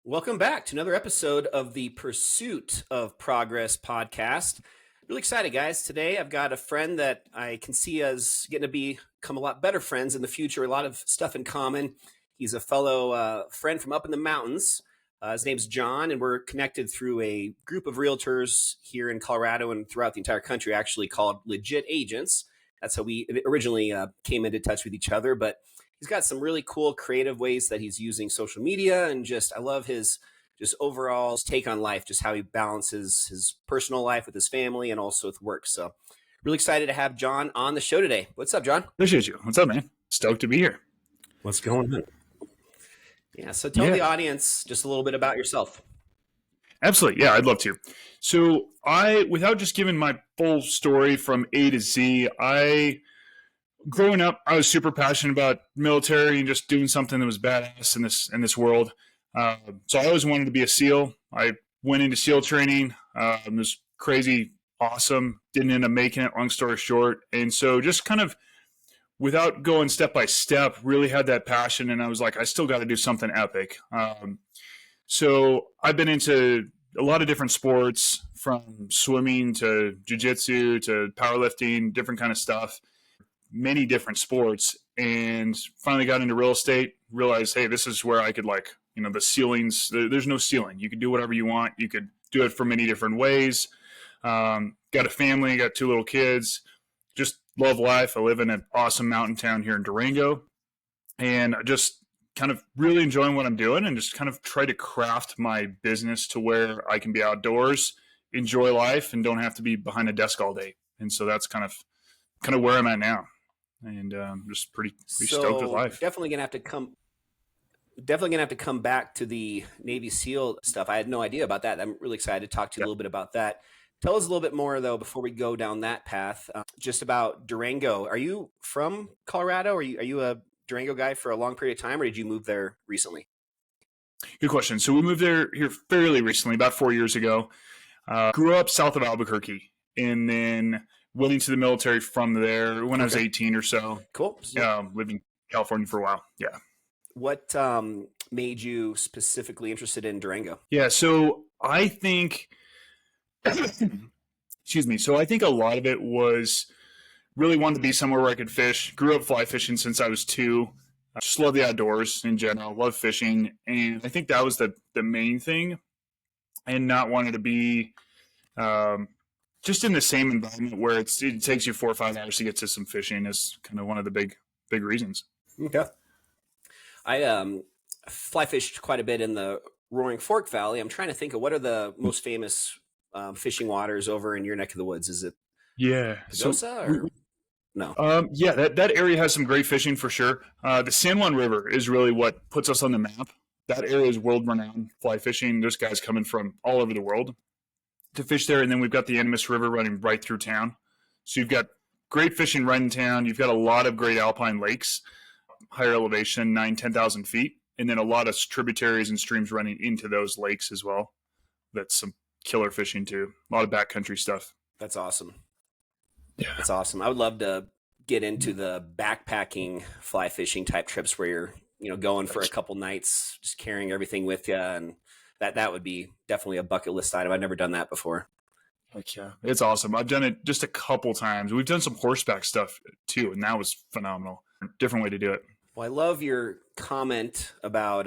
Welcome back to another episode of the Pursuit of Progress podcast. Really excited, guys. Today I've got a friend that I can see us getting to become a lot better friends in the future, a lot of stuff in common. He's a fellow friend from up in the mountains. His name's Jon, and we're connected through a group of realtors here in Colorado and throughout the entire country, actually called Legit Agents. That's how we originally came into touch with each other, but he's got some really cool creative ways that he's using social media, and I love his just overall take on life, just how he balances his personal life with his family and also with work. So really excited to have Jon on the show today. What's up, Jon? Appreciate you. What's up, man? Stoked to be here. What's going on? Yeah. So tell the audience just a little bit about yourself. Absolutely. Yeah, I'd love to. So without just giving my full story from A to Z, growing up, I was super passionate about military and just doing something that was badass in this world. So I always wanted to be a SEAL. I went into SEAL training. It was crazy, awesome. Didn't end up making it, long story short. And so just kind of without going step by step, really had that passion. And I was like, I still got to do something epic. So I've been into a lot of different sports, from swimming to jiu-jitsu to powerlifting, different kind of stuff, many different sports, and finally got into real estate, realized, hey, this is where I could the ceilings, there's no ceiling. You can do whatever you want. You could do it for many different ways. Got a family, got 2 little kids, just love life. I live in an awesome mountain town here in Durango, and just kind of really enjoying what I'm doing and just kind of try to craft my business to where I can be outdoors, enjoy life, and don't have to be behind a desk all day. And so that's kind of where I'm at now. And just pretty stoked with life. Definitely gonna have to come back to the Navy SEAL stuff. I had no idea about that. I'm really excited to talk to you a little bit about that. Tell us a little bit more, though, before we go down that path, just about Durango. Are you from Colorado? Are you a Durango guy for a long period of time, or did you move there recently? Good question. So we moved here fairly recently, about 4 years ago. Grew up south of Albuquerque, and then went into the military from there when I was 18 or so. Cool. Lived in California for a while. Yeah. What made you specifically interested in Durango? Yeah. So I think, excuse me. So I think a lot of it was really wanted to be somewhere where I could fish. Grew up fly fishing since I was 2. Just love the outdoors in general. Love fishing. And I think that was the main thing. And not wanting to be just in the same environment where it takes you 4 or 5 hours to get to some fishing is kind of one of the big reasons. Okay. I fly fished quite a bit in the Roaring Fork Valley. I'm trying to think of what are the most famous fishing waters over in your neck of the woods. Is it Pagosa or no? That area has some great fishing for sure. The San Juan River is really what puts us on the map. That area is world-renowned fly fishing. There's guys coming from all over the world to fish there. And then we've got the Animas River running right through town. So you've got great fishing right in town. You've got a lot of great alpine lakes, higher elevation, 10,000 feet. And then a lot of tributaries and streams running into those lakes as well. That's some killer fishing too. A lot of backcountry stuff. That's awesome. Yeah. That's awesome. I would love to get into the backpacking fly fishing type trips where you're going for a couple nights, just carrying everything with you. And that would be definitely a bucket list item. I've never done that before. Heck yeah. It's awesome. I've done it just a couple times. We've done some horseback stuff too, and that was phenomenal. Different way to do it. Well, I love your comment about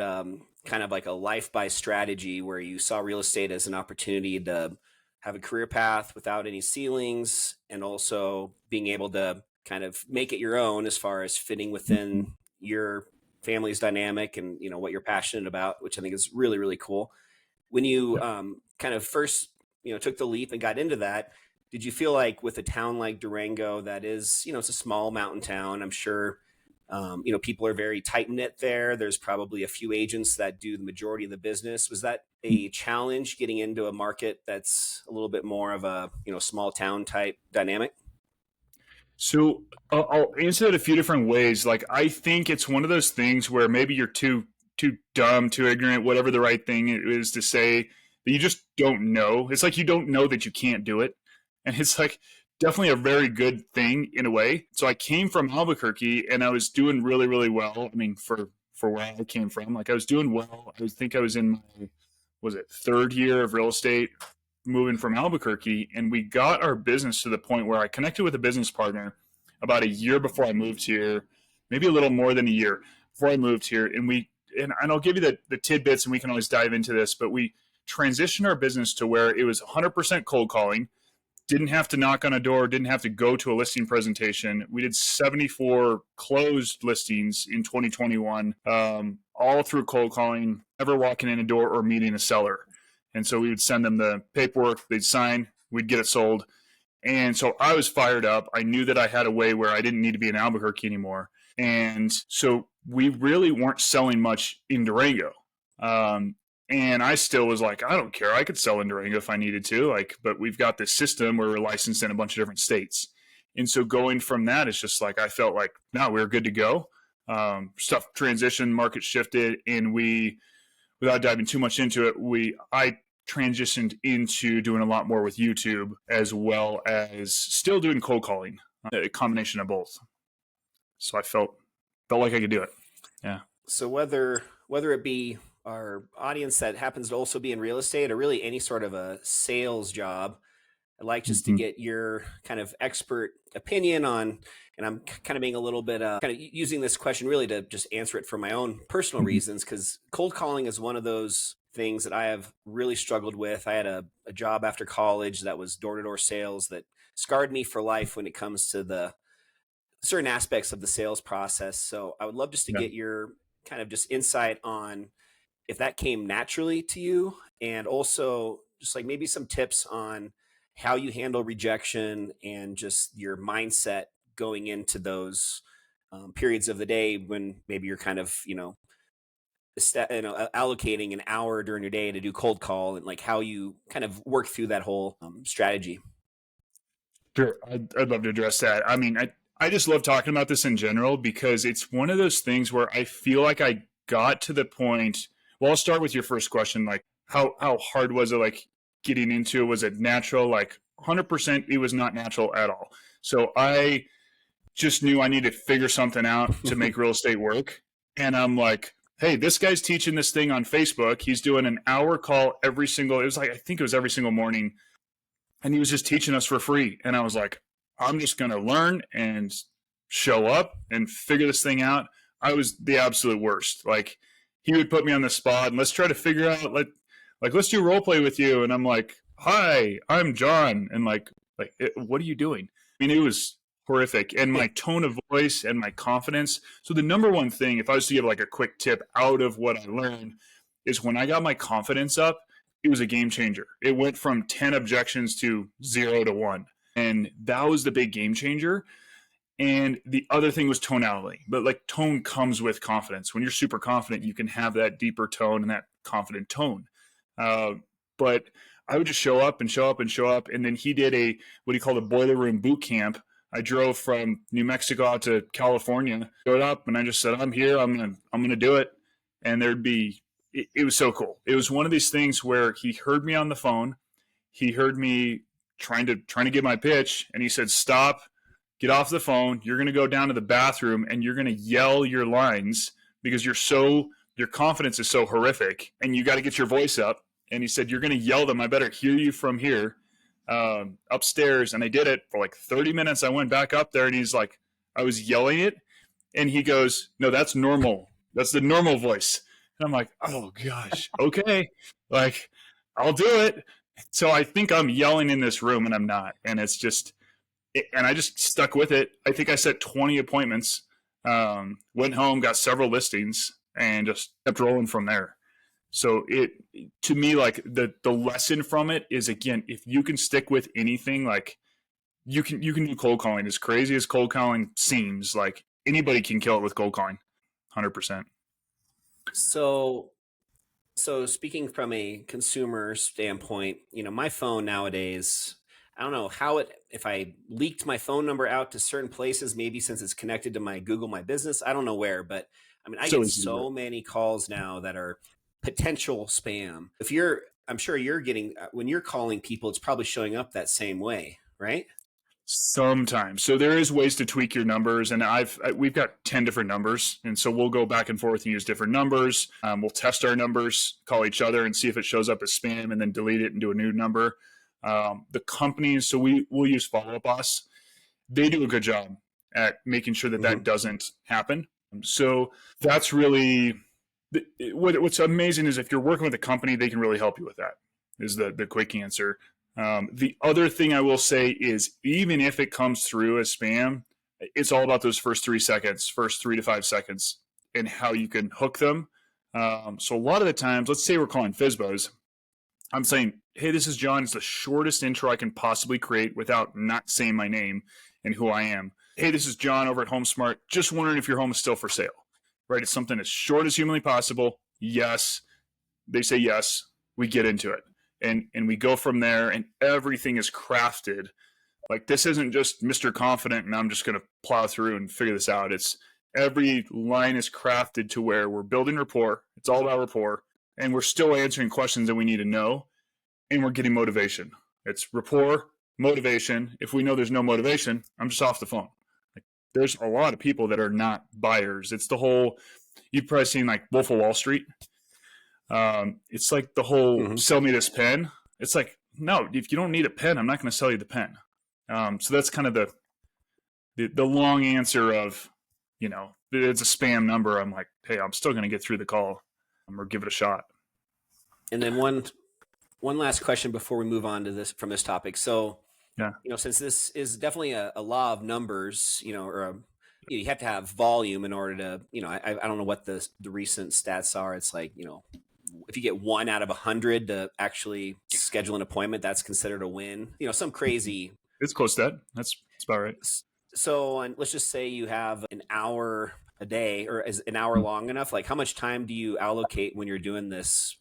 kind of like a life by strategy where you saw real estate as an opportunity to have a career path without any ceilings, and also being able to kind of make it your own as far as fitting within your family's dynamic and what you're passionate about, which I think is really, really cool. When you kind of first took the leap and got into that, did you feel like with a town like Durango that is it's a small mountain town, I'm sure people are very tight knit there. There's probably a few agents that do the majority of the business. Was that a challenge getting into a market that's a little bit more of a small town type dynamic? So I'll answer it a few different ways. Like, I think it's one of those things where maybe you're too dumb, too ignorant, whatever the right thing is to say, that you just don't know. It's like you don't know that you can't do it. And it's like definitely a very good thing in a way. So I came from Albuquerque and I was doing really, really well. I mean, for for where I came from. Like I was doing well. I think I was in my, was it third year of real estate, moving from Albuquerque, and we got our business to the point where I connected with a business partner about a year before I moved here, maybe a little more than a year before I moved here, and I'll give you the tidbits, and we can always dive into this, but we transitioned our business to where it was 100% cold calling. Didn't have to knock on a door, didn't have to go to a listing presentation. We did 74 closed listings in 2021, all through cold calling, never walking in a door or meeting a seller. And so we would send them the paperwork, they'd sign, we'd get it sold. And so I was fired up. I knew that I had a way where I didn't need to be in Albuquerque anymore. And so we really weren't selling much in Durango. And I still was like, I don't care. I could sell in Durango if I needed to. Like, but we've got this system where we're licensed in a bunch of different states. And so going from that, it's just like I felt like, no, we're good to go. Stuff transitioned, market shifted, and we, without diving too much into it, I transitioned into doing a lot more with YouTube as well as still doing cold calling, a combination of both. So I felt like I could do it. Yeah. So whether it be our audience that happens to also be in real estate or really any sort of a sales job, I'd like just to get your kind of expert opinion on, and I'm kind of being a little bit kind of using this question really to just answer it for my own personal reasons, because cold calling is one of those things that I have really struggled with. I had a job after college that was door-to-door sales that scarred me for life when it comes to the certain aspects of the sales process. So I would love just to get your kind of just insight on if that came naturally to you, and also just like maybe some tips on how you handle rejection and just your mindset going into those periods of the day when maybe you're kind of, allocating an hour during your day to do cold call, and like how you kind of work through that whole strategy. Sure. I'd love to address that. I mean, I just love talking about this in general because it's one of those things where I feel like I got to the point. Well, I'll start with your first question. Like, how hard was it? Like, getting into it? Was it natural? Like, 100%, it was not natural at all. So I just knew I needed to figure something out to make real estate work. And I'm like, hey, this guy's teaching this thing on Facebook. He's doing an hour call I think it was every single morning. And he was just teaching us for free. And I was like, I'm just going to learn and show up and figure this thing out. I was the absolute worst. Like, he would put me on the spot and let's try to figure out, let's do role play with you. And I'm like, hi, I'm Jon. And what are you doing? I mean, it was horrific. And my tone of voice and my confidence. So the number one thing, if I was to give like a quick tip out of what I learned, is when I got my confidence up, it was a game changer. It went from 10 objections to 0 to 1. And that was the big game changer. And the other thing was tonality. But like, tone comes with confidence. When you're super confident, you can have that deeper tone and that confident tone. But I would just show up and show up and show up. And then he did what he called a boiler room boot camp. I drove from New Mexico out to California, showed up, and I just said, I'm here. I'm gonna do it. And it was so cool. It was one of these things where he heard me on the phone. He heard me trying to give my pitch, and he said, stop, get off the phone. You're going to go down to the bathroom and you're going to yell your lines because your confidence is so horrific and you got to get your voice up. And he said, you're going to yell them. I better hear you from here upstairs. And I did it for like 30 minutes. I went back up there and he's like, I was yelling it. And he goes, no, that's normal. That's the normal voice. And I'm like, oh gosh, okay. Like, I'll do it. So I think I'm yelling in this room and I'm not. And it's just, and I just stuck with it. I think I set 20 appointments, went home, got several listings, and just kept rolling from there. So to me, like the lesson from it is, again, if you can stick with anything, like you can do cold calling. As crazy as cold calling seems, like anybody can kill it with cold calling, 100%. So speaking from a consumer standpoint, my phone nowadays, I don't know if I leaked my phone number out to certain places, maybe since it's connected to my Google My Business, I don't know where, but I mean, I get so many calls now that are potential spam. I'm sure you're getting, when you're calling people, it's probably showing up that same way, right? Sometimes. So there is ways to tweak your numbers, and we've got 10 different numbers, and so we'll go back and forth and use different numbers. We'll test our numbers, call each other, and see if it shows up as spam, and then delete it and do a new number. The companies, so we'll use Follow Up Boss. They do a good job at making sure that that doesn't happen. So that's really what's amazing is if you're working with a company, they can really help you with that. Is the quick answer. The other thing I will say is even if it comes through as spam, it's all about those first 3 seconds, first 3 to 5 seconds, and how you can hook them. So a lot of the times, let's say we're calling FSBOs. I'm saying, hey, this is John. It's the shortest intro I can possibly create without not saying my name and who I am. Hey, this is John over at HomeSmart. Just wondering if your home is still for sale, right? It's something as short as humanly possible. Yes. They say yes. We get into it. And we go from there, and everything is crafted. Like, this isn't just Mr. Confident and I'm just going to plow through and figure this out. It's every line is crafted to where we're building rapport. It's all about rapport, and we're still answering questions that we need to know, and we're getting motivation. It's rapport, motivation. If we know there's no motivation, I'm just off the phone. Like, there's a lot of people that are not buyers. It's the whole, you've probably seen like Wolf of Wall Street. It's like the whole sell me this pen. It's like, no, if you don't need a pen, I'm not going to sell you the pen. So that's kind of the long answer of, it's a spam number. I'm like, hey, I'm still going to get through the call or give it a shot. And then one last question before we move on to this from this topic. So, yeah, since this is definitely a law of numbers, or you have to have volume in order to, I don't know what the recent stats are. It's like, if you get 1 out of 100 to actually schedule an appointment, that's considered a win. Some crazy. It's close to that. That's about right. So, and let's just say you have an hour a day, or is an hour long enough? Like, how much time do you allocate when you're doing this?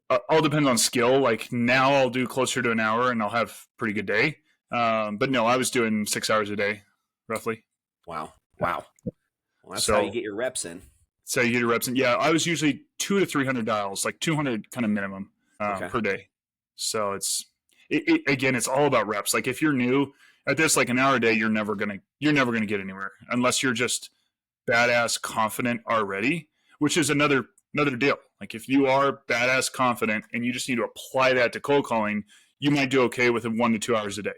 All depends on skill. Like, now I'll do closer to an hour and I'll have a pretty good day. But no, I was doing 6 hours a day, roughly. Wow. Well, that's how you get your reps in. So you get your reps in. Yeah, I was usually 200 to 300 dials, like 200 kind of minimum per day. So again, it's all about reps. Like, if you're new at this, like an hour a day, you're never gonna get anywhere unless you're just badass confident already, which is another deal. Like, if you are badass confident and you just need to apply that to cold calling, you might do okay with 1 to 2 hours a day.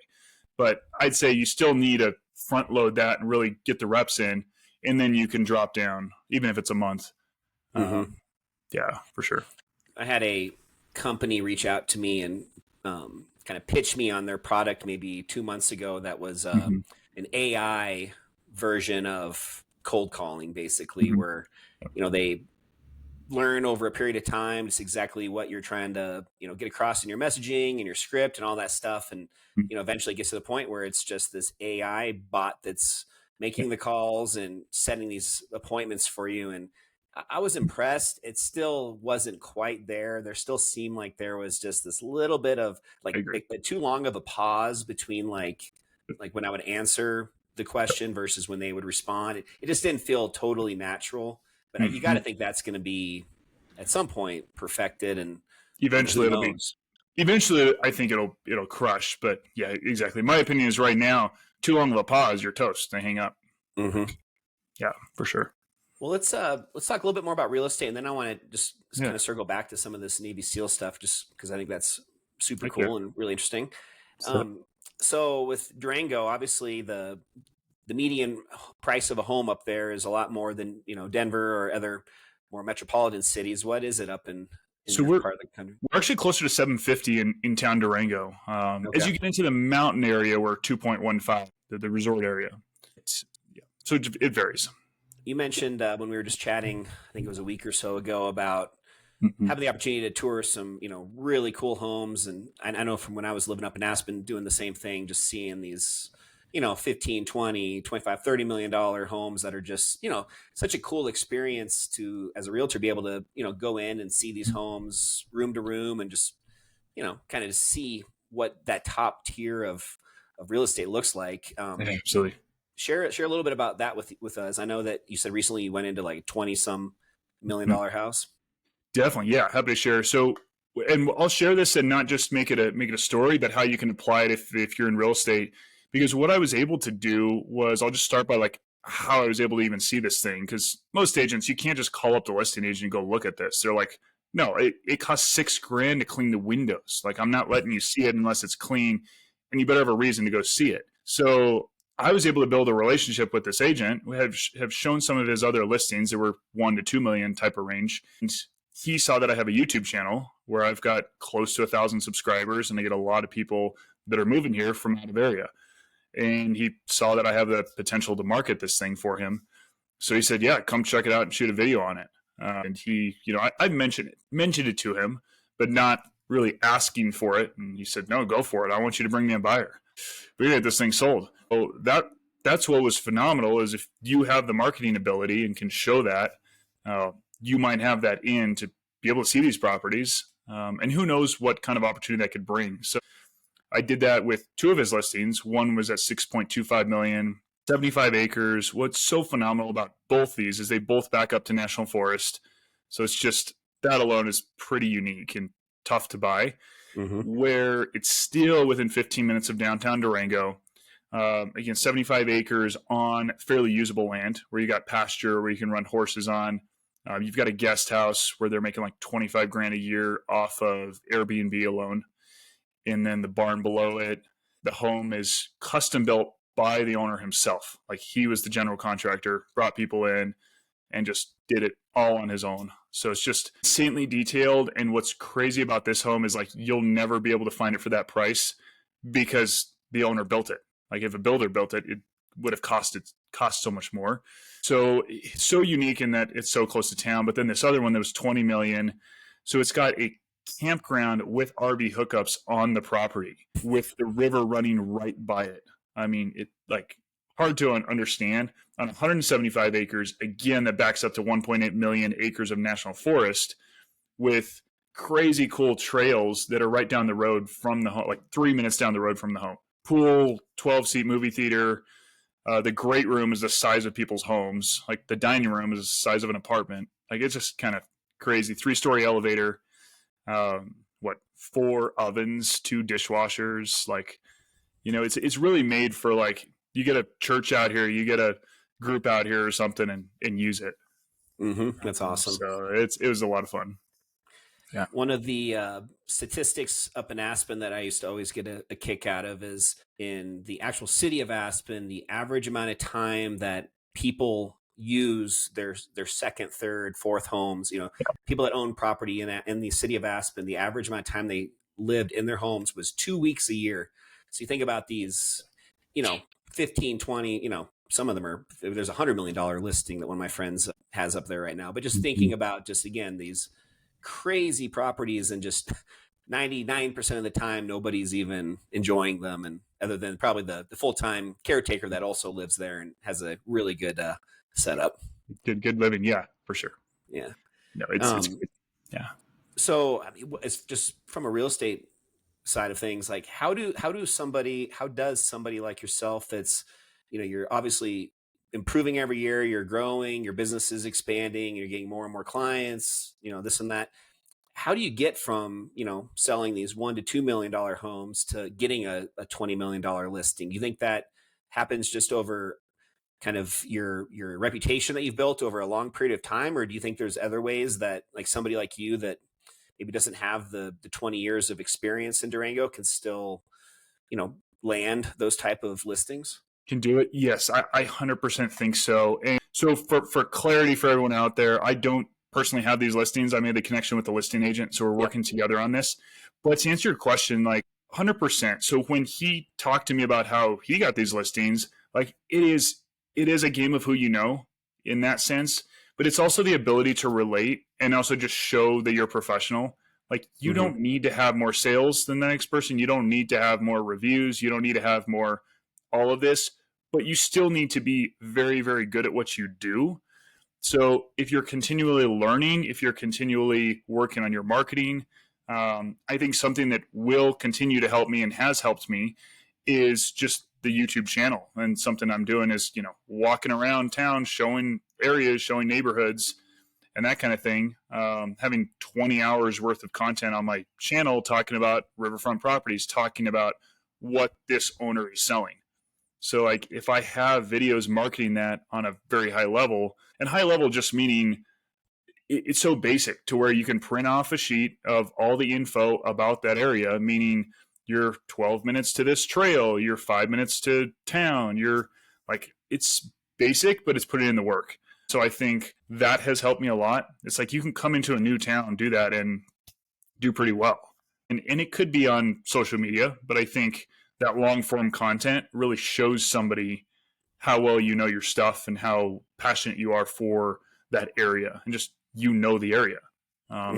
But I'd say you still need to front load that and really get the reps in, and then you can drop down, even if it's a month. Yeah, for sure. I had a company reach out to me and kind of pitch me on their product maybe 2 months ago. That was an AI version of cold calling, basically, where, they learn over a period of time just exactly what you're trying to, get across in your messaging and your script and all that stuff. And, eventually gets to the point where it's just this AI bot that's making the calls and setting these appointments for you. And I was impressed. It still wasn't quite there. There still seemed like there was just this little bit of like too long of a pause between like when I would answer the question versus when they would respond. It just didn't feel totally natural. But you got to think that's going to be at some point perfected, and eventually it'll be. Eventually, I think it'll crush. But yeah, exactly. My opinion is right now, too long of a pause, you're toast. They hang up. Yeah, for sure. Well, let's talk a little bit more about real estate, and then I want to just kind of circle back to some of this Navy SEAL stuff, just because I think that's super cool and really interesting. So with Durango, obviously the median price of a home up there is a lot more than Denver or other more metropolitan cities. What is it up in your part of the country? We're actually closer to 750 in town Durango. As you get into the mountain area, we're 2.15, the resort area. So it varies. You mentioned when we were just chatting, I think it was a week or so ago, about having the opportunity to tour some, really cool homes. And I know from when I was living up in Aspen doing the same thing, just seeing these, 15, 20, 25, $30 million homes that are just, such a cool experience to, as a realtor, be able to, go in and see these homes room to room and just, kind of see what that top tier of real estate looks like. Absolutely. Share a little bit about that with us. I know that you said recently you went into like $20-some million house. Definitely. Yeah. Happy to share. So, and I'll share this and not just make it a story, but how you can apply it if you're in real estate. because what I was able to do was, I'll just start by like how I was able to even see this thing. Because most agents, you can't just call up the listing agent and go look at this. They're like, no, it costs $6,000 to clean the windows. Like, I'm not letting you see it unless it's clean, and you better have a reason to go see it. So I was able to build a relationship with this agent. We have shown some of his other listings that were 1 to 2 million type of range. And he saw that I have a YouTube channel where I've got close to 1,000 subscribers, and I get a lot of people that are moving here from out of area. And he saw that I have the potential to market this thing for him. So he said, yeah, come check it out and shoot a video on it. And he, I mentioned it to him, but not really asking for it. And he said, no, go for it. I want you to bring me a buyer. We get this thing sold. So that's what was phenomenal, is if you have the marketing ability and can show that, you might have that in to be able to see these properties. And who knows what kind of opportunity that could bring. So I did that with 2 of his listings. One was at 6.25 million, 75 acres. What's so phenomenal about both these is they both back up to National Forest. So it's just, that alone is pretty unique and tough to buy. Where it's still within 15 minutes of downtown Durango. Again, 75 acres on fairly usable land where you got pasture, where you can run horses on. You've got a guest house where they're making like $25,000 a year off of Airbnb alone. And then the barn below it, the home is custom built by the owner himself. Like, he was the general contractor, brought people in, and just did it all on his own. So it's just insanely detailed. And what's crazy about this home is, like, you'll never be able to find it for that price because the owner built it. Like, if a builder built it, it would have cost so much more. So it's so unique in that it's so close to town. But then this other one that was 20 million. So it's got a campground with RV hookups on the property with the river running right by it. I mean, it, like, hard to understand. On 175 acres, again, that backs up to 1.8 million acres of national forest with crazy cool trails that are right down the road from the home, like 3 minutes down the road from the home. Pool, 12-seat movie theater. The great room is the size of people's homes. Like, the dining room is the size of an apartment. Like, it's just kind of crazy. 3-story elevator. 4 ovens, 2 dishwashers. Like, it's really made for, like, you get a church out here, you get a group out here or something, and use it. That's awesome. So it was a lot of fun. Yeah. One of the statistics up in Aspen that I used to always get a kick out of is, in the actual city of Aspen, the average amount of time that people use their second, third, fourth homes, people that own property in the city of Aspen, the average amount of time they lived in their homes was 2 weeks a year. So you think about these, 15, 20, some of them are, there's $100 million listing that one of my friends has up there right now. But just thinking about, just again, these crazy properties, and just 99% of the time, nobody's even enjoying them. And other than probably the full-time caretaker that also lives there and has a really good setup. Good living. Yeah, for sure. Yeah. No, it's good. Yeah. So I mean, it's just from a real estate side of things, like how does somebody like yourself, that's, you're obviously improving every year, you're growing, your business is expanding, you're getting more and more clients, this and that. How do you get from, selling these $1 to $2 million homes to getting a $20 million listing? Do you think that happens just over kind of your reputation that you've built over a long period of time? Or do you think there's other ways that, like, somebody like you that maybe doesn't have the 20 years of experience in Durango can still, land those type of listings? Can do it? Yes, I 100% think so. And so for clarity for everyone out there, I don't personally have these listings. I made the connection with the listing agent, so we're working together on this. But to answer your question, like, 100%. So when he talked to me about how he got these listings, like, it is a game of who you know in that sense, but it's also the ability to relate and also just show that you're professional. Like, you don't need to have more sales than the next person. You don't need to have more reviews. You don't need to have more all of this, but you still need to be very, very good at what you do. So if you're continually learning, if you're continually working on your marketing, I think something that will continue to help me and has helped me is just the YouTube channel. And something I'm doing is, walking around town, showing areas, showing neighborhoods, and that kind of thing. Having 20 hours worth of content on my channel talking about riverfront properties, talking about what this owner is selling. So like if I have videos marketing that on a very high level, and high level just meaning it's so basic to where you can print off a sheet of all the info about that area, meaning you're 12 minutes to this trail, you're 5 minutes to town, you're like, it's basic, but it's putting in the work. So I think that has helped me a lot. It's like you can come into a new town, do that, and do pretty well. And it could be on social media, but I think that long form content really shows somebody how well you know your stuff and how passionate you are for that area and just the area.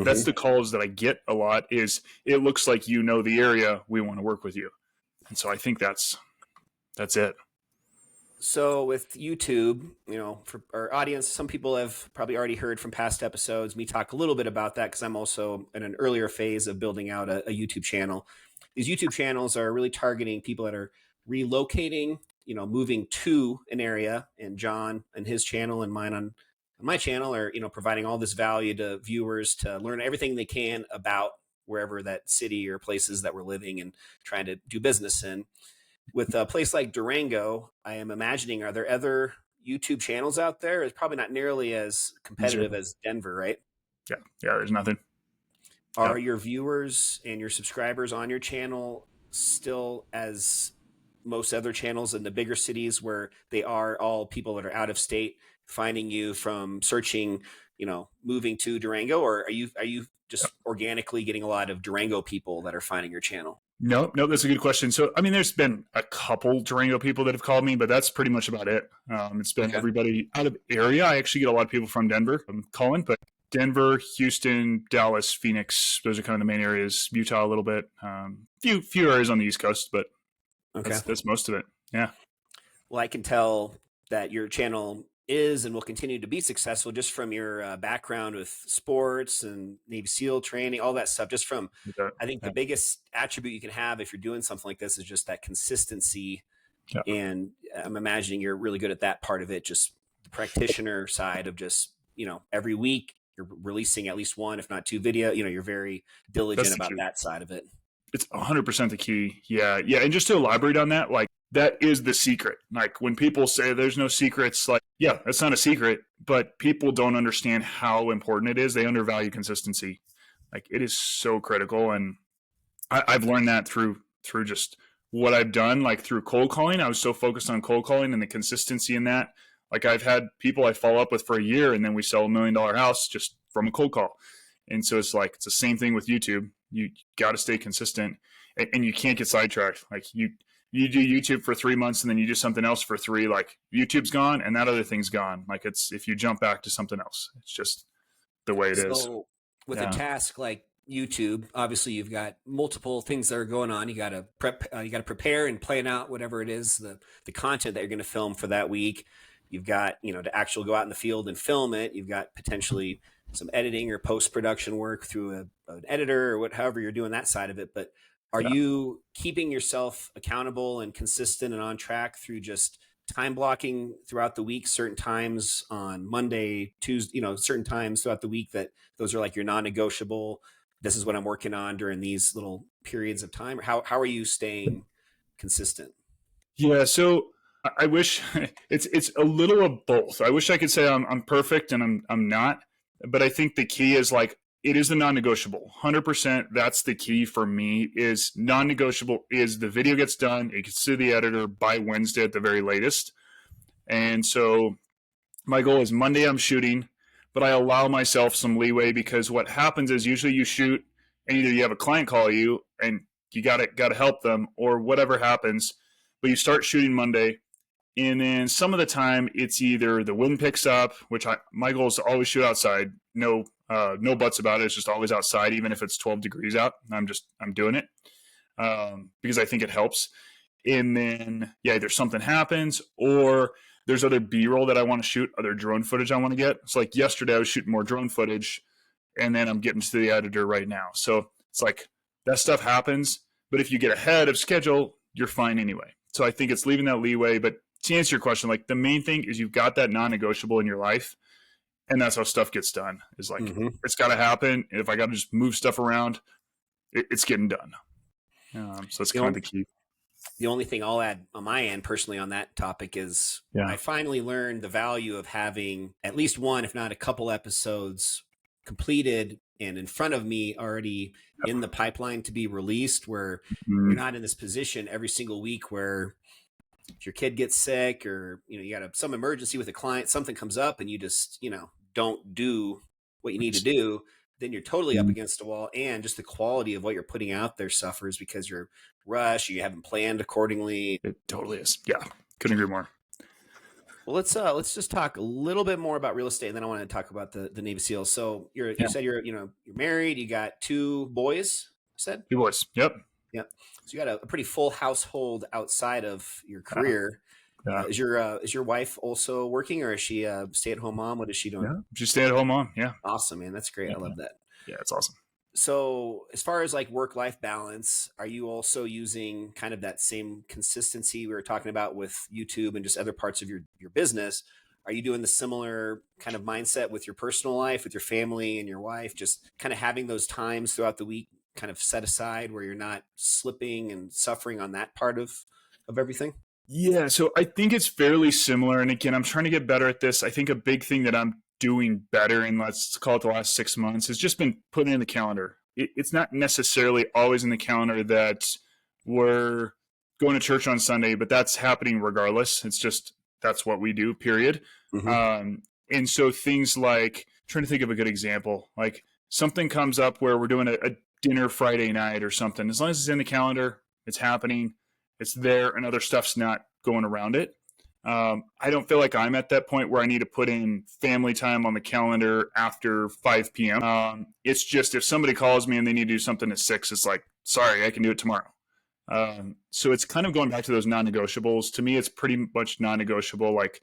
That's the calls that I get a lot is it looks like you know the area, we want to work with you. And so I think that's it. So with YouTube, for our audience, some people have probably already heard from past episodes me talk a little bit about that because I'm also in an earlier phase of building out a YouTube channel. These YouTube channels are really targeting people that are relocating, moving to an area, and Jon and his channel and mine on my channel are, providing all this value to viewers to learn everything they can about wherever that city or places that we're living and trying to do business in. With a place like Durango, I am imagining, are there other YouTube channels out there? It's probably not nearly as competitive as Denver, right? Yeah, there's nothing. Are your viewers and your subscribers on your channel still as most other channels in the bigger cities where they are all people that are out of state finding you from searching, moving to Durango, or are you just organically getting a lot of Durango people that are finding your channel? No, that's a good question. So, I mean, there's been a couple Durango people that have called me, but that's pretty much about it. It's been everybody out of area. I actually get a lot of people from Denver. I'm calling, but Denver, Houston, Dallas, Phoenix, those are kind of the main areas. Utah a little bit. Few areas on the East Coast, but that's most of it. Yeah. Well, I can tell that your channel is and will continue to be successful just from your background with sports and Navy SEAL training, all that stuff. Just from, I think the biggest attribute you can have if you're doing something like this is just that consistency. Yeah. And I'm imagining you're really good at that part of it, just the practitioner side of just, every week you're releasing at least one, if not two video, you're very diligent about that side of it. It's 100% the key. Yeah. And just to elaborate on that, like that is the secret. Like when people say there's no secrets, like, yeah, that's not a secret, but people don't understand how important it is. They undervalue consistency. Like it is so critical. And I've learned that through just what I've done, like through cold calling. I was so focused on cold calling and the consistency in that. Like I've had people I follow up with for a year and then we sell $1 million house just from a cold call. And so it's the same thing with YouTube. You got to stay consistent and you can't get sidetracked. Like you do YouTube for 3 months and then you do something else for 3, like YouTube's gone and that other thing's gone. Like it's, if you jump back to something else, it's just the way it is. With a task like YouTube, obviously you've got multiple things that are going on. You got to prepare and plan out whatever it is, the content that you're going to film for that week. You've got, to actually go out in the field and film it. You've got potentially some editing or post-production work through an editor or however you're doing that side of it. But are you keeping yourself accountable and consistent and on track through just time blocking throughout the week, certain times on Monday, Tuesday, certain times throughout the week that those are like your non-negotiable? This is what I'm working on during these little periods of time. Or how are you staying consistent? Yeah. So I wish it's a little of both. I wish I could say I'm perfect and I'm not, but I think the key is like, it is the non-negotiable. 100%. That's the key for me is non-negotiable is the video gets done. It gets to the editor by Wednesday at the very latest. And so my goal is Monday I'm shooting, but I allow myself some leeway because what happens is usually you shoot and either you have a client call you and you got to help them or whatever happens, but you start shooting Monday. And then some of the time it's either the wind picks up, which my goal is to always shoot outside. No buts about it. It's just always outside, even if it's 12 degrees out. I'm doing it because I think it helps. And then, either something happens or there's other B-roll that I want to shoot, other drone footage I want to get. It's like yesterday I was shooting more drone footage and then I'm getting to the editor right now. So it's like that stuff happens. But if you get ahead of schedule, you're fine anyway. So I think it's leaving that leeway. But to answer your question, like the main thing is you've got that non-negotiable in your life. And that's how stuff gets done is like, It's got to happen. If I got to just move stuff around, it's getting done. So that's kind of the key. The only thing I'll add on my end personally on that topic is Yeah. I finally learned the value of having at least one, if not a couple episodes completed and in front of me already in the pipeline to be released, where you're Mm, not in this position every single week where if your kid gets sick or, you got some emergency with a client, something comes up and you just, don't do what you need to do, then you're totally up mm, against a wall. And just the quality of what you're putting out there suffers because you're rushed, you haven't planned accordingly. it totally is. Yeah. Couldn't agree more. Well, let's just talk a little bit more about real estate, and then I want to talk about the Navy SEALs. So you Yeah. said you're married, you got two boys. You said, He was. Yep. yeah. So you got a pretty full household outside of your Yeah. career. Yeah. Is your wife also working, or is she a stay-at-home mom? What is she doing? Yeah. Just stay at home mom. Yeah. Awesome, man. That's great. Yeah. I love that. Yeah. It's awesome. So as far as like work-life balance, are you also using kind of that same consistency we were talking about with YouTube and just other parts of your business? Are you doing the similar kind of mindset with your personal life, with your family and your wife, just kind of having those times throughout the week kind of set aside where you're not slipping and suffering on that part of everything? Yeah. So I think it's fairly similar. And again, I'm trying to get better at this. I think a big thing that I'm doing better in, let's call it the last 6 months, has just been putting in the calendar. It's not necessarily always in the calendar that we're going to church on Sunday, but that's happening regardless. It's just that's what we do, period. Mm-hmm. And so things like, trying to think of a good example, like something comes up where we're doing a dinner Friday night or something. As long as it's in the calendar, it's happening, it's there, and other stuff's not going around it. I don't feel like I'm at that point where I need to put in family time on the calendar after 5 p.m. It's just if somebody calls me and they need to do something at 6, it's like, sorry, I can do it tomorrow. So it's kind of going back to those non-negotiables. To me, it's pretty much non-negotiable. Like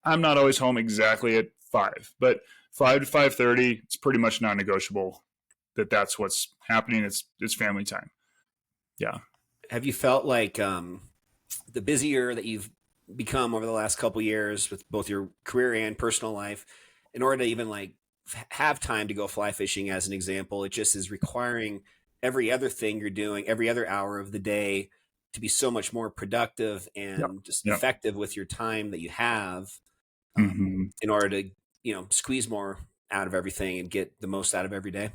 I'm not always home exactly at 5, but 5 to 5:30, it's pretty much non-negotiable that's what's happening. It's family time. Yeah. Have you felt like the busier that you've become over the last couple years with both your career and personal life, in order to even like have time to go fly fishing, as an example, it just is requiring every other thing you're doing, every other hour of the day, to be so much more productive Yep. and just Yep. effective with your time that you have, Mm-hmm. in order to squeeze more out of everything and get the most out of every day.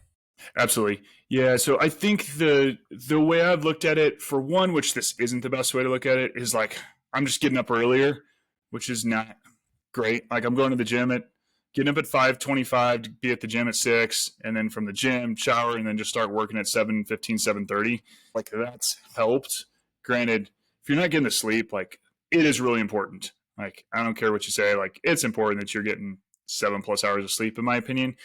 Absolutely. Yeah. So I think the way I've looked at it, for one, which this isn't the best way to look at it, is like I'm just getting up earlier, which is not great. Like I'm going to the gym at getting up at 5:25 to be at the gym at 6, and then from the gym, shower, and then just start working at 7:15, 7:30. Like that's helped. Granted, if you're not getting the sleep, like it is really important. Like I don't care what you say, like it's important that you're getting 7+ hours of sleep, in my opinion.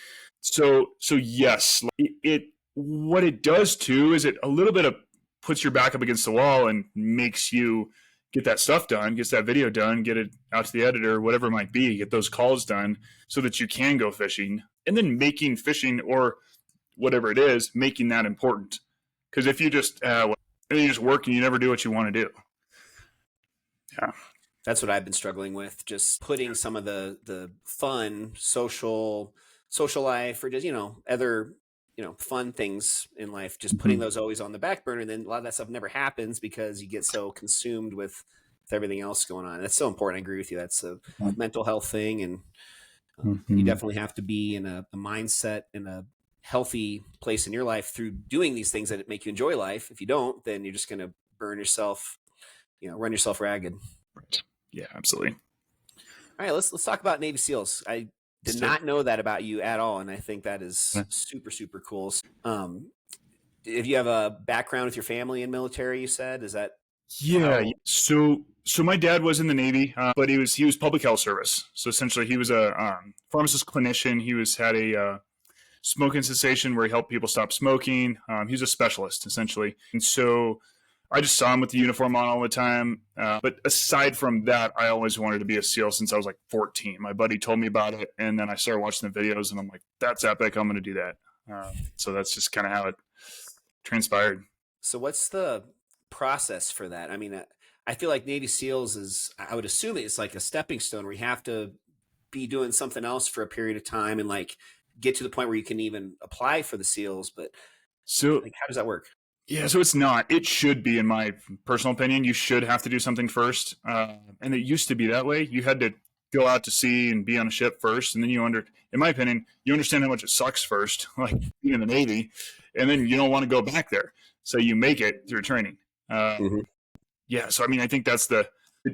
So yes, it what it does too is it a little bit of puts your back up against the wall and makes you get that stuff done, gets that video done, get it out to the editor, whatever it might be, get those calls done so that you can go fishing. And then making fishing or whatever it is, making that important. Because if you just you just work and you never do what you want to do. Yeah. That's what I've been struggling with, just putting some of the fun social life, or just other fun things in life, just putting those always on the back burner. And then a lot of that stuff never happens because you get so consumed with everything else going on. That's so important. I agree with you. That's a mental health thing, and you definitely have to be in a mindset and a healthy place in your life through doing these things that make you enjoy life. If you don't, then you're just going to burn yourself, run yourself ragged. Right. Yeah, absolutely. All right, let's talk about Navy SEALs. I did not know that about you at all, and I think that is super, super cool. If you have a background with your family in military, you said, is that? Yeah. So my dad was in the Navy, but he was public health service. So essentially, he was a pharmacist clinician. He had a smoking cessation where he helped people stop smoking. He was a specialist essentially, and so I just saw him with the uniform on all the time. But aside from that, I always wanted to be a SEAL since I was like 14. My buddy told me about it, and then I started watching the videos, and I'm like, that's epic. I'm going to do that. So that's just kind of how it transpired. So what's the process for that? I mean, I feel like Navy SEALs I would assume it's like a stepping stone where you have to be doing something else for a period of time and like get to the point where you can even apply for the SEALs. But So like, how does that work? Yeah, so it's not. It should be, in my personal opinion. You should have to do something first, and it used to be that way. You had to go out to sea and be on a ship first, and then in my opinion, you understand how much it sucks first, like being in the Navy, and then you don't want to go back there, so you make it through training. Mm-hmm. Yeah, so I mean, I think that's the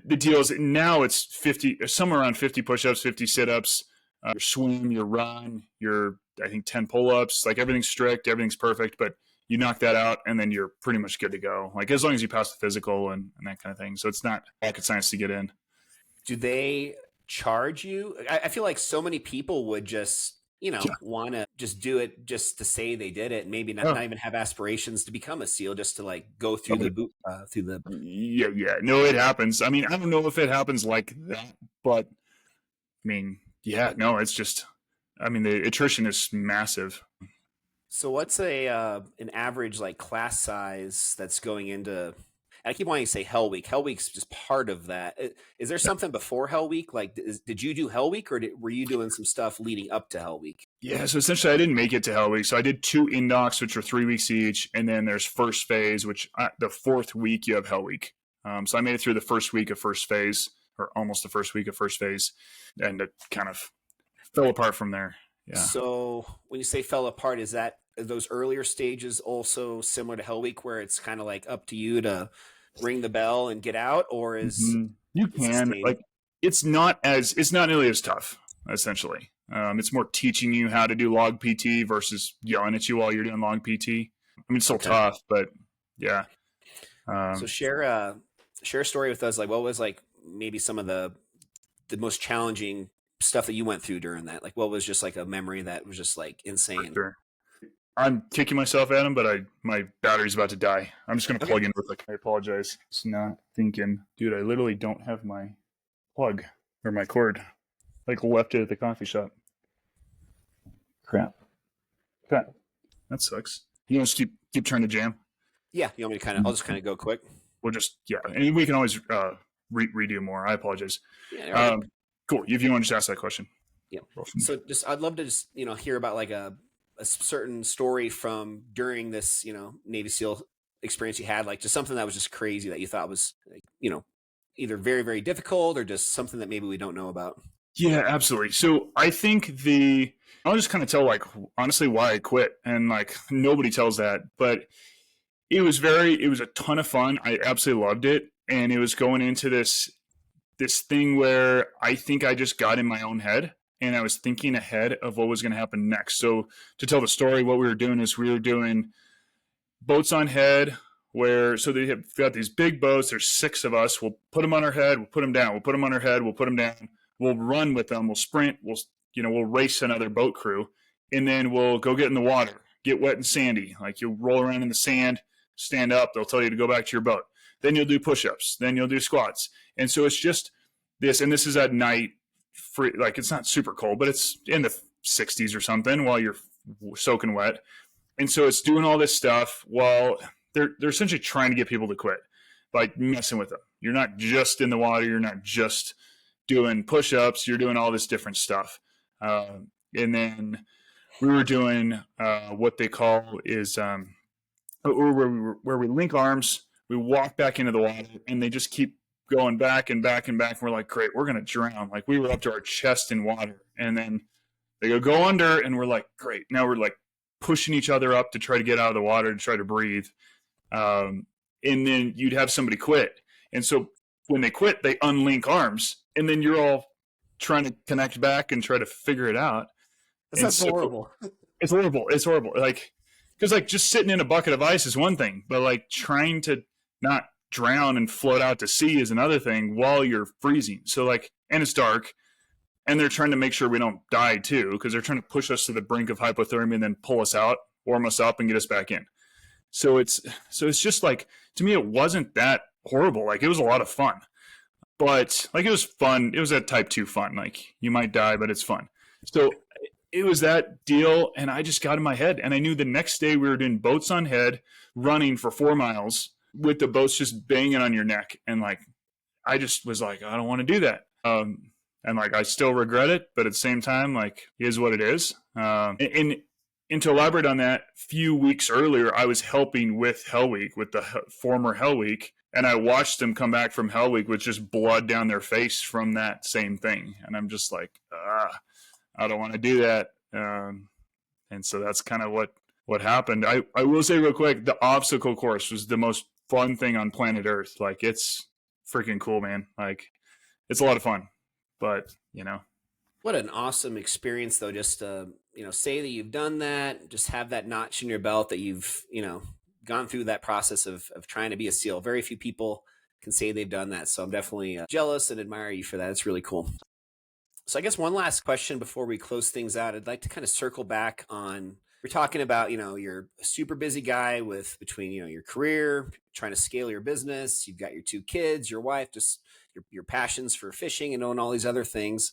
deal. Is now it's 50, somewhere around 50 push-ups, 50 sit-ups, your swim, your run, your I think 10 pull-ups. Like everything's strict, everything's perfect, but you knock that out and then you're pretty much good to go. Like as long as you pass the physical and that kind of thing. So it's not rocket science to get in. Do they charge you? I feel like so many people would just, Yeah. want to just do it just to say they did it, and maybe not Oh, even have aspirations to become a SEAL, just to like go through oh, the boot, through the. yeah, yeah. No, it happens. I mean, I don't know if it happens like that, but I mean, yeah, no, it's just, I mean, the attrition is massive. So what's a an average like class size that's going into? I keep wanting to say Hell Week. Hell Week's just part of that. Is there something before Hell Week? Like, did you do Hell Week, or were you doing some stuff leading up to Hell Week? Yeah, so essentially I didn't make it to Hell Week. So I did 2 indocs, which are 3 weeks each, and then there's first phase, which the fourth week you have Hell Week. So I made it through the first week of first phase, or almost the first week of first phase, and it kind of fell apart from there. Yeah. So when you say fell apart, is that are those earlier stages also similar to Hell Week, where it's kind of like up to you to ring the bell and get out, or is You it's the can same? like it's not nearly as tough. Essentially, it's more teaching you how to do log PT versus yelling at you while you're doing log PT. I mean, it's still Okay. tough, but yeah. So Um, share a story with us. Like, what was like maybe some of the most challenging stuff that you went through during that? Like, what was just like a memory that was just like for insane? sure. I'm kicking myself, Adam, but my battery's about to die. I'm just gonna Okay. plug in real quick. I apologize. It's not thinking, dude. I literally don't have my plug or my cord. Like left it at the coffee shop. Crap. Crap. That sucks. You want to keep trying to jam? Yeah. You want me to kind of? I'll just kind of go quick. We'll just yeah, and we can always redo more. I apologize. Yeah. All good. Um, cool. If you want to just ask that question. Yeah. So just I'd love to just hear about like a certain story from during this Navy SEAL experience you had, like just something that was just crazy that you thought was like either very very difficult or just something that maybe we don't know about. Yeah, absolutely. So I think I'll just kind of tell like honestly why I quit, and like nobody tells that, but it was a ton of fun. I absolutely loved it, and it was going into this thing where I think I just got in my own head and I was thinking ahead of what was going to happen next. So to tell the story, what we were doing is we were doing boats on head where so they have got these big boats. There's 6 of us. We'll put them on our head. We'll put them down. We'll put them on our head. We'll put them down. We'll run with them. We'll sprint. We'll race another boat crew, and then we'll go get in the water, get wet and sandy. Like you'll roll around in the sand, stand up. They'll tell you to go back to your boat. Then you'll do push-ups. Then you'll do squats. And so it's just this, and this is at night. Free, like it's not super cold, but it's in the 60s or something while you're soaking wet. And so it's doing all this stuff while they're essentially trying to get people to quit, like messing with them. You're not just in the water. You're not just doing push-ups. You're doing all this different stuff. And then we were doing what they call is where we link arms. We walk back into the water, and they just keep going back and back and back. And we're like, great, we're gonna drown. Like we were up to our chest in water, and then they go under, and we're like, great. Now we're like pushing each other up to try to get out of the water to try to breathe. And then you'd have somebody quit, and so when they quit, they unlink arms, and then you're all trying to connect back and try to figure it out. That And sounds so horrible. it's horrible. It's horrible. Like because like just sitting in a bucket of ice is one thing, but like trying to not drown and float out to sea is another thing while you're freezing. So like, and it's dark, and they're trying to make sure we don't die too, because they're trying to push us to the brink of hypothermia and then pull us out, warm us up, and get us back in. So it's just like to me, it wasn't that horrible. Like it was a lot of fun, but like it was fun. It was that type 2 fun. Like you might die, but it's fun. So it was that deal, and I just got in my head, and I knew the next day we were doing boats on head, running for 4 miles with the boats just banging on your neck, and like I just was like, I don't want to do that. And like I still regret it, but at the same time, like it is what it is. And and to elaborate on that, few weeks earlier, I was helping with Hell Week, with the former Hell Week, and I watched them come back from Hell Week with just blood down their face from that same thing. And I'm just like, I don't want to do that. And so that's kind of what happened. I will say real quick, the obstacle course was the most fun thing on planet Earth. Like, it's freaking cool, man. Like, it's a lot of fun. But, What an awesome experience, though, just to, say that you've done that, just have that notch in your belt that you've, gone through that process of trying to be a SEAL. Very few people can say they've done that. So I'm definitely jealous and admire you for that. It's really cool. So I guess one last question before we close things out, I'd like to kind of circle back on, we're talking about, you're a super busy guy with between, your career, trying to scale your business, you've got your 2 kids, your wife, just your passions for fishing and all these other things.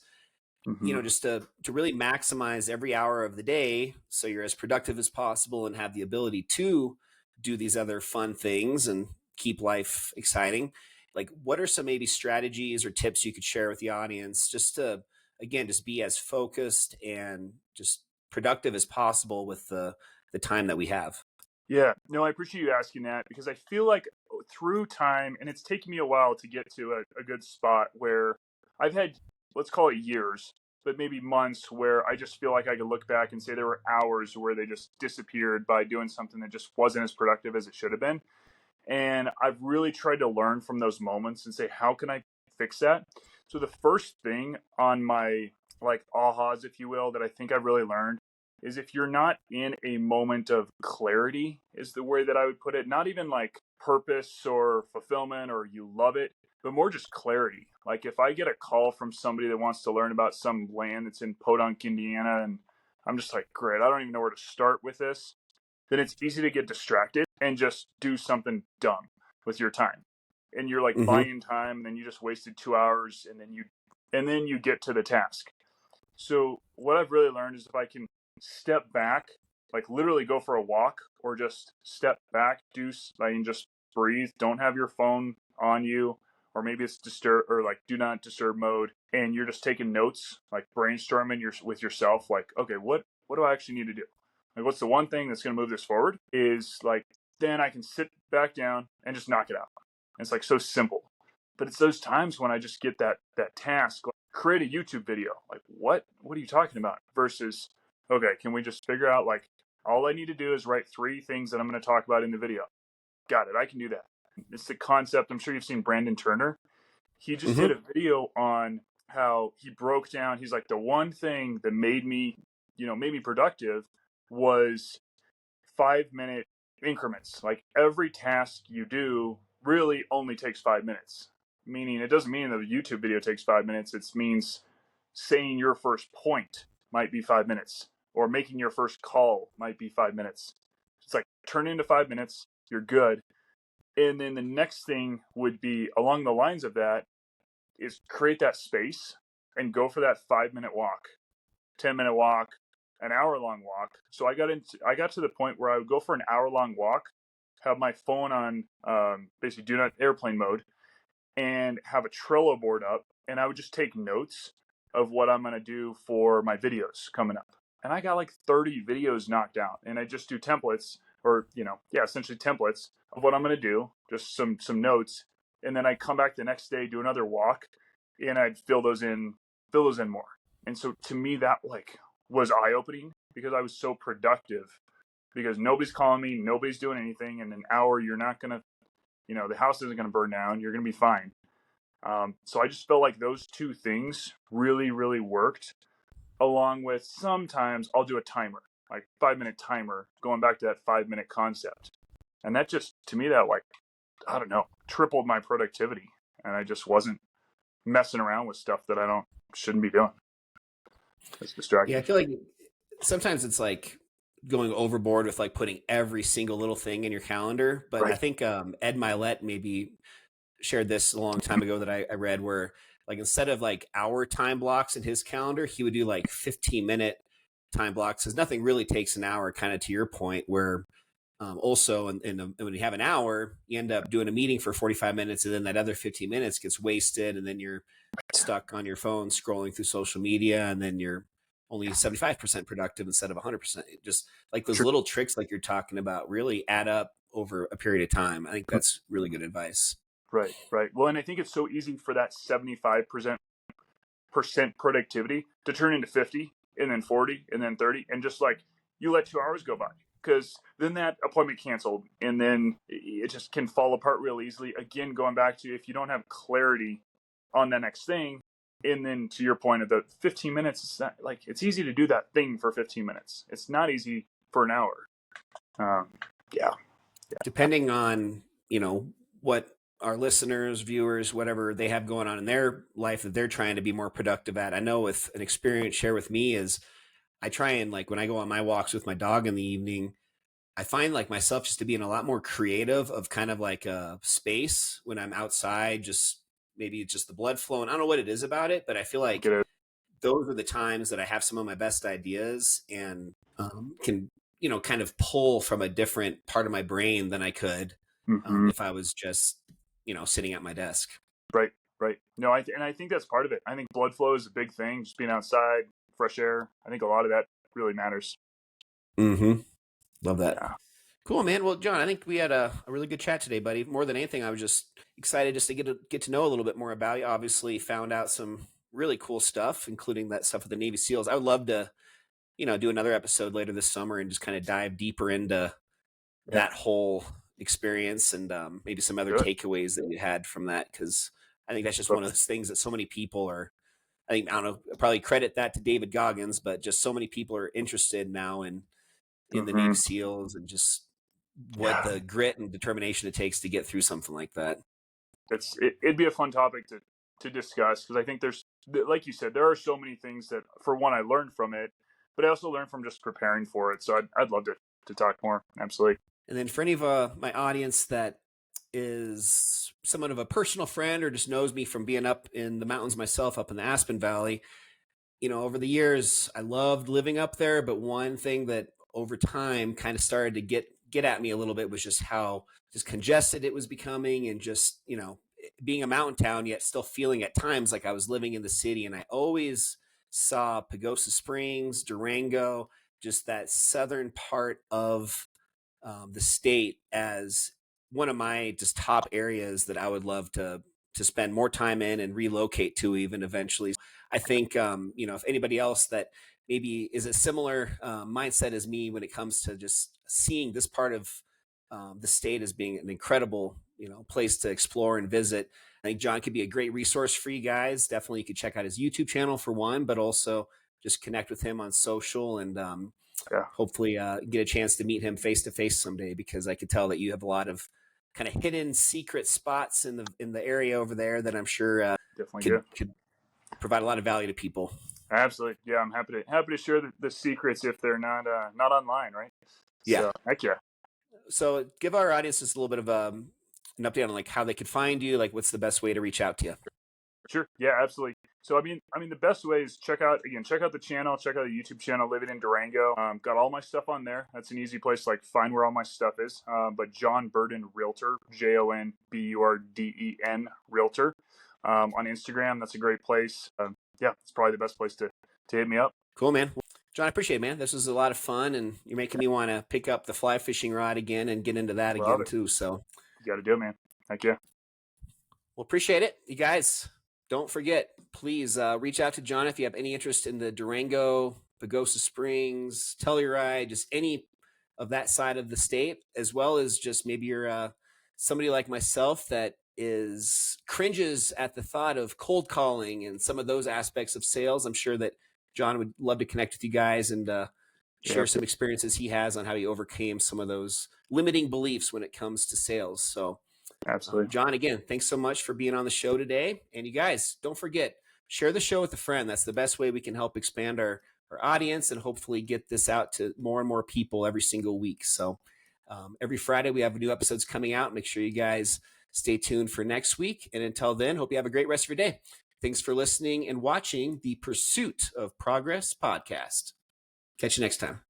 Just to really maximize every hour of the day so you're as productive as possible and have the ability to do these other fun things and keep life exciting. Like, what are some maybe strategies or tips you could share with the audience just to, again, just be as focused and just productive as possible with the time that we have? Yeah, no, I appreciate you asking that, because I feel like through time, and it's taken me a while to get to a good spot where I've had, let's call it years, but maybe months, where I just feel like I could look back and say there were hours where they just disappeared by doing something that just wasn't as productive as it should have been. And I've really tried to learn from those moments and say, how can I fix that? So the first thing on my ahas, if you will, that I think I've really learned is, if you're not in a moment of clarity, is the way that I would put it, not even like purpose or fulfillment or you love it, but more just clarity. Like, if I get a call from somebody that wants to learn about some land that's in Podunk, Indiana, and I'm just like, great, I don't even know where to start with this, then it's easy to get distracted and just do something dumb with your time. And you're like buying time, and then you just wasted 2 hours, and then you get to the task. So what I've really learned is, if I can step back, like literally go for a walk, or just step back, and just breathe, don't have your phone on you, or maybe it's do not disturb mode, and you're just taking notes, like brainstorming with yourself, like, okay, what do I actually need to do? Like, what's the one thing that's going to move this forward? Is like, then I can sit back down and just knock it out. And it's like so simple. But it's those times when I just get that task, like, create a YouTube video. Like, what are you talking about? Versus, okay, can we just figure out, like, all I need to do is write 3 things that I'm going to talk about in the video. Got it. I can do that. It's the concept. I'm sure you've seen Brandon Turner. He just did a video on how he broke down. He's like, the one thing that made me productive was 5-minute increments. Like, every task you do really only takes 5 minutes. Meaning, it doesn't mean that a YouTube video takes 5 minutes. It means saying your first point might be 5 minutes, or making your first call might be 5 minutes. It's like, turn into 5 minutes, you're good. And then the next thing would be along the lines of that is create that space and go for that 5-minute walk, 10-minute walk, an hour-long walk. So I got to the point where I would go for an hour-long walk, have my phone on basically do not airplane mode, and have a Trello board up, and I would just take notes of what I'm going to do for my videos coming up. And I got like 30 videos knocked out, and I just do templates, or essentially templates of what I'm going to do, just some notes, and then I come back the next day, do another walk, and I'd fill those in more. And so to me, that was eye-opening, because I was so productive, because nobody's calling me, nobody's doing anything. In an hour, you're not going to, the house isn't going to burn down. You're going to be fine. So I just felt like those 2 things really, really worked, along with sometimes I'll do a timer, like 5-minute timer, going back to that 5-minute concept. And that just, to me, that I don't know, tripled my productivity. And I just wasn't messing around with stuff that I shouldn't be doing. It's distracting. Yeah, I feel like sometimes it's like going overboard with like putting every single little thing in your calendar. But right. I think Ed Milet maybe shared this a long time ago that I read, where like instead of like hour time blocks in his calendar, he would do like 15-minute time blocks, because nothing really takes an hour, kind of to your point, where also when you have an hour, you end up doing a meeting for 45 minutes, and then that other 15 minutes gets wasted, and then you're stuck on your phone scrolling through social media, and then you're only 75% productive instead of 100%. Just like those Sure. little tricks like you're talking about really add up over a period of time. I think that's really good advice. Right, right. Well, and I think it's so easy for that 75% productivity to turn into 50 and then 40 and then 30, and just like you let 2 hours go by, because then that appointment canceled and then it just can fall apart real easily. Again, going back to, if you don't have clarity on the next thing, and then to your point of the 15 minutes, it's not like it's easy to do that thing for 15 minutes. It's not easy for an hour. Yeah. Depending on, what our listeners, viewers, whatever they have going on in their life that they're trying to be more productive at. I know with an experience share with me is I try and, like, when I go on my walks with my dog in the evening, I find like myself just to be in a lot more creative of kind of like a space when I'm outside, just maybe it's just the blood flowing. I don't know what it is about it, but I feel like Get it. those are the times that I have some of my best ideas and can, kind of pull from a different part of my brain than I could Mm-hmm. if I was just, sitting at my desk. Right, right. No, and I think that's part of it. I think blood flow is a big thing. Just being outside, fresh air. I think a lot of that really matters. Mm-hmm. Love that. Yeah. Cool, man. Well, John, I think we had a really good chat today, buddy. More than anything, I was just excited just to get to know a little bit more about you. Obviously, found out some really cool stuff, including that stuff with the Navy SEALs. I would love to, do another episode later this summer and just kind of dive deeper into that whole experience and maybe some other Good. takeaways that you had from that, because I think that's just one of those things that so many people are. I don't know, probably credit that to David Goggins, but just so many people are interested now in the Navy SEALs and just what the grit and determination it takes to get through something like that. It'd be a fun topic to discuss, because I think there's, like you said, there are so many things that, for one, I learned from it, but I also learned from just preparing for it. So I'd love to talk more. Absolutely. And then for any of my audience that is somewhat of a personal friend or just knows me from being up in the mountains myself, up in the Aspen Valley, over the years, I loved living up there. But one thing that over time kind of started to get at me a little bit was just how just congested it was becoming, and just, being a mountain town, yet still feeling at times like I was living in the city. And I always saw Pagosa Springs, Durango, just that southern part of the state as one of my just top areas that I would love to spend more time in and relocate to even eventually. I think, if anybody else that maybe is a similar mindset as me when it comes to just seeing this part of the state as being an incredible, place to explore and visit, I think John could be a great resource for you guys. Definitely, you could check out his YouTube channel for one, but also just connect with him on social and hopefully get a chance to meet him face to face someday, because I could tell that you have a lot of kind of hidden secret spots in the area over there that I'm sure Definitely could provide a lot of value to people. Absolutely. Yeah, I'm happy to share the secrets if they're not online, right? Yeah. So, heck yeah. So give our audience just a little bit of an update on like how they could find you, like what's the best way to reach out to you. Sure. Yeah, absolutely. So I mean, the best way is check out the channel, check out the YouTube channel, Living in Durango. Got all my stuff on there. That's an easy place to like find where all my stuff is. But Jon Burden Realtor, JonBurden Realtor, on Instagram. That's a great place. Yeah, it's probably the best place to hit me up. Cool, man. Well, John, I appreciate it, man. This was a lot of fun, and you're making me want to pick up the fly fishing rod again and get into that again too. So you got to do it, man. Heck yeah. Well, appreciate it. You guys, don't forget, please reach out to John if you have any interest in the Durango, Pagosa Springs, Telluride, just any of that side of the state, as well as just maybe you're somebody like myself that cringes at the thought of cold calling and some of those aspects of sales. I'm sure that John would love to connect with you guys and share some experiences he has on how he overcame some of those limiting beliefs when it comes to sales. So absolutely. John, again, thanks so much for being on the show today. And you guys, don't forget, share the show with a friend. That's the best way we can help expand our audience and hopefully get this out to more and more people every single week. So every Friday we have new episodes coming out. Make sure you guys stay tuned for next week. And until then, hope you have a great rest of your day. Thanks for listening and watching the Pursuit of Progress podcast. Catch you next time.